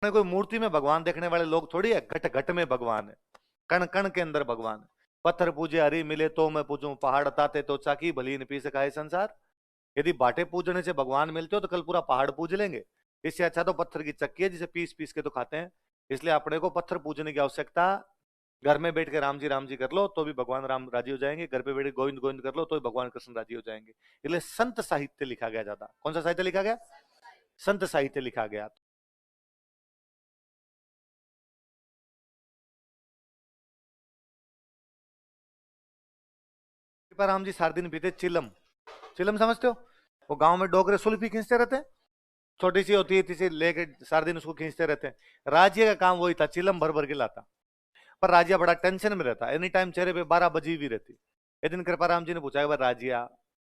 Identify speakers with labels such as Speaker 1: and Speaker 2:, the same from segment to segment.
Speaker 1: अपने कोई मूर्ति में भगवान देखने वाले लोग थोड़ी है, घट घट में भगवान है, कण कण के अंदर भगवान है। पत्थर पूजे हरि मिले तो मैं पूजूं, पहाड़ ताते तो चाकी भली न पी सकाए संसार। यदि बाटे पूजने से भगवान मिलते हो तो कल पूरा पहाड़ पूज लेंगे। इससे अच्छा तो पत्थर की चक्की है जिसे पीस पीस के तो खाते हैं। इसलिए अपने को पत्थर पूजने की आवश्यकता, घर में बैठ के राम जी कर लो तो भी भगवान राम राजी हो जाएंगे, घर पे बैठ के गोविंद गोविंद कर लो तो भी भगवान कृष्ण राजी हो जाएंगे। इसलिए संत साहित्य लिखा गया ज्यादा। कौन सा साहित्य लिखा गया? संत साहित्य लिखा गया। राम जी सारा दिन पीते चिलम। चिलम समझते हो? वो गांव में डोगरे सुल्फी खींचते रहते हैं, छोटी सी होती है, तीसरी लेके सारा दिन उसको खींचते रहते हैं। राजिया का काम वही था, चिलम भर भर के लाता। पर राजिया बड़ा टेंशन में रहता, एनी टाइम चेहरे पे 12 बजी हुई रहती। एक दिन कृपाराम जी ने पूछा, राजिया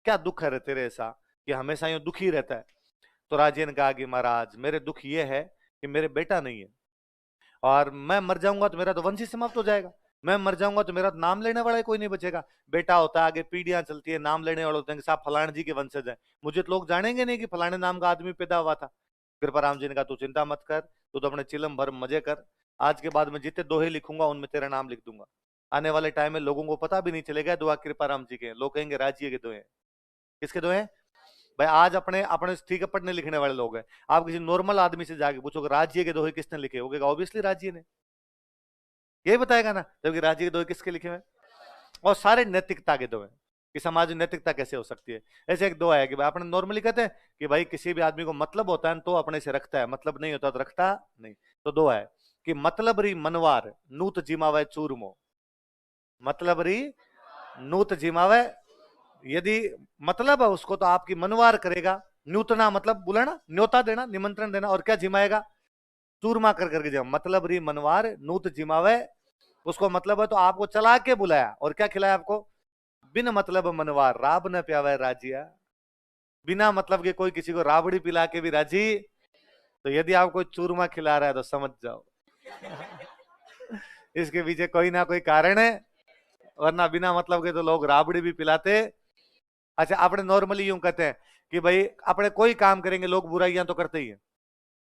Speaker 1: क्या दुख है तेरे ऐसा कि हमेशा यूं दुखी रहता है? तो राजिया ने कहा कि महाराज मेरे दुख ये है कि मेरे बेटा नहीं है, और मैं मर जाऊंगा तो मेरा तो वंश ही समाप्त हो जाएगा। मैं मर जाऊंगा तो मेरा नाम लेने वाला ही कोई नहीं बचेगा। बेटा होता है, आगे पीढ़ियां चलती है, नाम लेने वाले होते हैं कि साहब फलाने जी के वंशज हैं, मुझे तो लोग जानेंगे नहीं कि फलाने नाम का आदमी पैदा हुआ था। कृपाराम जी ने कहा तू चिंता मत कर, तू तो अपने चिलम भर मजे कर। आज के बाद मैं जितने दोहे लिखूंगा उनमें तेरा नाम लिख दूंगा। आने वाले टाइम में लोगों को पता भी नहीं चलेगा दुआ कृपाराम जी के, लोग कहेंगे राज्य के दोहे। किसके दोहे? भाई आज अपने अपने ठीक है पढ़ने लिखने वाले लोग हैं, आप किसी नॉर्मल आदमी से जाके पूछोगे राज्य के दोहे किसने लिखे, हो गया ऑब्वियसली राज्य ने, यही बताएगा ना, जबकि राज्य के दोहे किसके लिखे हुए? और सारे नैतिकता के दोहे कि समाज में नैतिकता कैसे हो सकती है। ऐसे एक दो है कि भाई अपने नॉर्मली कहते हैं कि भाई किसी भी आदमी को मतलब होता है तो अपने से रखता है, मतलब नहीं होता तो रखता नहीं। तो दो है कि मतलब री मनवार नूत जिमावे चूरमो। मतलब री नूत जिमावे, यदि मतलब है उसको तो आपकी मनवार करेगा। न्यूतना मतलब बुलाना, न्योता देना, निमंत्रण देना, और क्या जिमाएगा? चूरमा कर करके जिमा। मतलब री मनवार नूत जिमावे, उसको मतलब है तो आपको चला के बुलाया, और क्या खिलाया आपको? बिन मतलब मनवार राब न प्यावे राजिया। बिना मतलब के कोई किसी को राबड़ी पिला के भी राजी। तो यदि आपको चूरमा खिला रहा है तो समझ जाओ इसके पीछे कोई ना कोई कारण है, वरना बिना मतलब के तो लोग राबड़ी भी पिलाते। अच्छा अपने नॉर्मली यूं कहते हैं कि भाई अपने कोई काम करेंगे लोग बुराइयां तो करते ही है,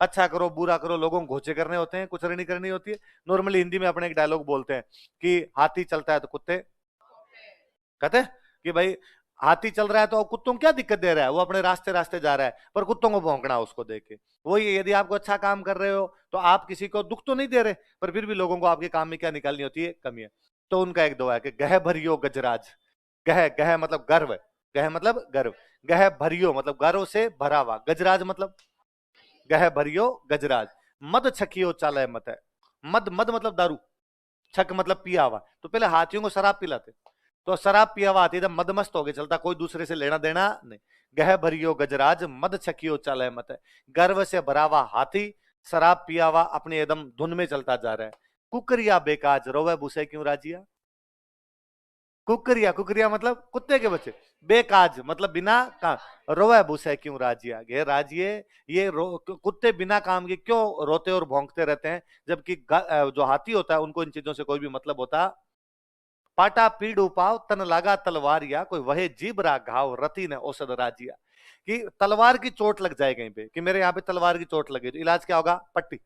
Speaker 1: अच्छा करो बुरा करो, लोगों को घोचे करने होते हैं, कुछ नहीं करनी होती है। नॉर्मली हिंदी में अपने एक डायलॉग बोलते हैं कि हाथी चलता है तो कुत्ते कहते हैं कि भाई हाथी चल रहा है तो कुत्तों को क्या दिक्कत दे रहा है, वो अपने रास्ते रास्ते जा रहा है, पर कुत्तों को भौंकना उसको देख के। वही यदि आपको अच्छा काम कर रहे हो तो आप किसी को दुख तो नहीं दे रहे, पर फिर भी लोगों को आपके काम में क्या निकालनी होती है? कमी है। तो उनका एक दो है कि गह भरियो गजराज। गह गह मतलब गर्व, गह मतलब गर्व, गह भरियो मतलब गर्व से भरा हुआ, गजराज मतलब गह भरियो गजराज। मद छकियो चालय मत है। मद मद मतलब दारू, छक मतलब पिया हुआ। तो पहले हाथियों को शराब पिलाते, तो शराब पिया हुआ हाथी एकदम मदमस्त हो गया, चलता कोई दूसरे से लेना देना नहीं। गह भरियो गजराज मद छकियो चालय मत है। गर्व से भरा हुआ हाथी, शराब पिया हुआ अपने एकदम धुन में चलता जा रहा है। कुकरिया बेकाज रोवे भूसे क्यों राजिया। कुकरिया, कुकरिया मतलब कुत्ते के बच्चे, बेकाज मतलब बिना काम, रोवे भूसे क्यों राजिया। गे राजिए, ये कुत्ते बिना काम के क्यों रोते और भौंकते रहते हैं, जबकि जो हाथी होता है उनको इन चीजों से कोई भी मतलब होता। पाटा पीड़ उपाव तन लागा तलवारिया, कोई वहे जीबरा घाव रति ने औषध राजिया। कि तलवार की चोट लग जाए कहीं पे, कि मेरे यहाँ पे तलवार की चोट लगी तो इलाज क्या होगा? पट्टी।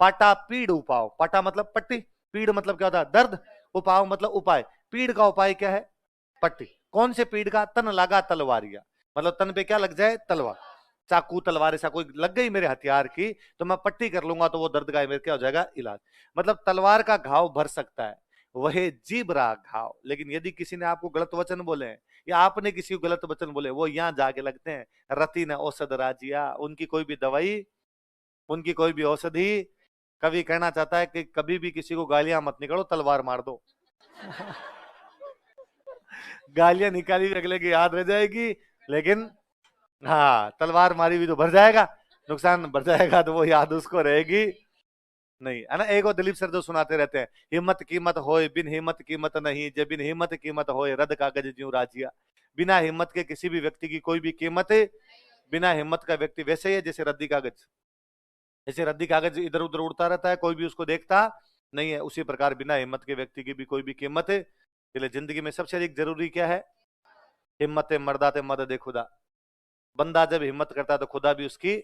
Speaker 1: पाटा पीड़ उपाव, पाटा मतलब पट्टी, पीड़ मतलब क्या होता है? दर्द, उपाव मतलब उपाय। पीड़ का उपाय क्या है? पट्टी। कौन से पीड़ का? तन लागा तलवारिया, मतलब तन पे क्या लग जाए? तलवार, चाकू तलवार ऐसा कोई लग गई मेरे हथियार की तो मैं पट्टी कर लूंगा तो वो दर्द का मेरे क्या हो जाएगा? इलाज। मतलब तलवार का घाव भर सकता है, वह जीभ रहा घाव। लेकिन यदि किसी ने आपको गलत वचन बोले या आपने किसी को गलत वचन बोले, वो यहां जाके लगते हैं रति ने औषध राजिया। उनकी कोई भी दवाई, उनकी कोई भी औषधि। कवि कहना चाहता है कि कभी भी किसी को गालियां मत निकालो, तलवार मार दो गालियां निकाली भी अगले की याद रह जाएगी, लेकिन हाँ तलवार मारी भी तो भर जाएगा, नुकसान बढ़ जाएगा तो वो याद उसको रहेगी नहीं, है ना। एक और दिलीप सर जो सुनाते रहते हैं, हिम्मत कीमत होए बिन हिम्मत कीमत नहीं, जब बिन हिम्मत कीमत होए रद कागज ज्यों राजिया। बिना हिम्मत के किसी भी व्यक्ति की कोई भी कीमत है, बिना हिम्मत का व्यक्ति वैसे ही है जैसे रद्दी कागज। जैसे रद्दी कागज इधर उधर उड़ता रहता है, कोई भी उसको देखता नहीं है, उसी प्रकार बिना हिम्मत के व्यक्ति की भी कोई भी कीमत है। इसलिए जिंदगी में सबसे अधिक जरूरी क्या है? हिम्मत मर्दाते मदद खुदा। बंदा जब हिम्मत करता है तो खुदा भी उसकी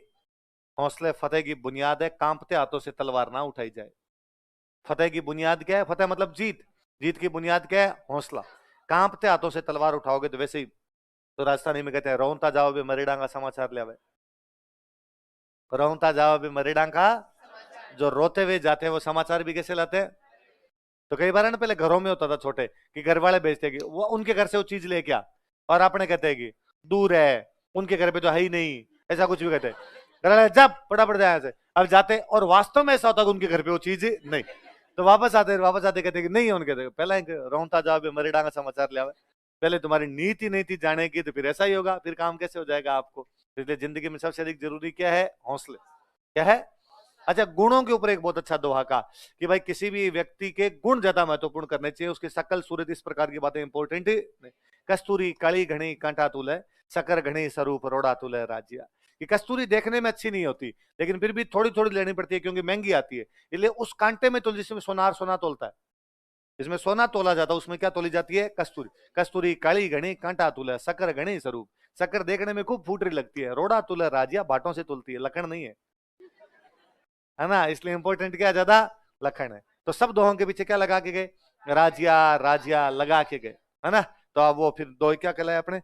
Speaker 1: हौसले फतेह की बुनियाद है, कांपते हाथों से तलवार ना उठाई जाए। फतेह की बुनियाद क्या है? फतेह मतलब जीत, जीत की बुनियाद क्या है? हौसला। कांपते हाथों से तलवार उठाओगे तो वैसे ही, तो राजस्थानी में कहते हैं रोंता जाओ बे मरी डांगा समाचार ले आवे। रोंता जाओ बे मरी डांगा, जो रोते हुए जाते हैं वो समाचार भी कैसे लाते हैं? तो कई बार है ना, पहले घरों में होता था छोटे कि घर वाले भेजते कि वो उनके घर से वो चीज लेके आ, और आपने कहते हैं कि दूर है, उनके घर पे तो है ही नहीं, ऐसा कुछ भी कहते हैं। घर वाले जब फटाफट जाए से, अब जाते और वास्तव में ऐसा होता कि उनके घर पे वो चीज नहीं, तो वापस आते कहते कि नहीं है उनके घर। पहले रोंता जाओ मरी डांगा समाचार ले आवे। पहले तुम्हारी नीति नीति जानेगी तो फिर ऐसा ही होगा, फिर काम कैसे हो जाएगा आपको। इसलिए जिंदगी में सबसे अधिक जरूरी क्या है? हौसले। क्या है? अच्छा, गुणों के ऊपर एक बहुत अच्छा दोहा का कि भाई किसी भी व्यक्ति के गुण ज्यादा महत्वपूर्ण करने चाहिए, उसकी सकल सूरत, इस प्रकार की बातें इंपॉर्टेंट नहीं। कस्तूरी काली घनी कांटा तुल है, शकर घनी स्वरूप रोड़ा तुल है राज्य। कि कस्तूरी देखने में अच्छी नहीं होती, लेकिन फिर भी थोड़ी थोड़ी लेनी पड़ती है क्योंकि महंगी आती है, इसलिए उस कांटे में तो जिसमें सोनार सोना तोलता है, जिसमें सोना तोला जाता है उसमें क्या तोली जाती है? कस्तूरी। कस्तूरी काली घनी कांटा तुल है, शकर घनी स्वरूप। शकर देखने में खूब फूटरी लगती है, रोड़ा तुल है राज्य, बाटों से तुलती है, लकड़ नहीं है ना। इसलिए इंपॉर्टेंट क्या ज्यादा? लखन है। तो सब दोहों के पीछे क्या लगा के गए? राजिया राजिया लगा के गए, है ना। तो अब वो फिर दो क्या कहलाए अपने?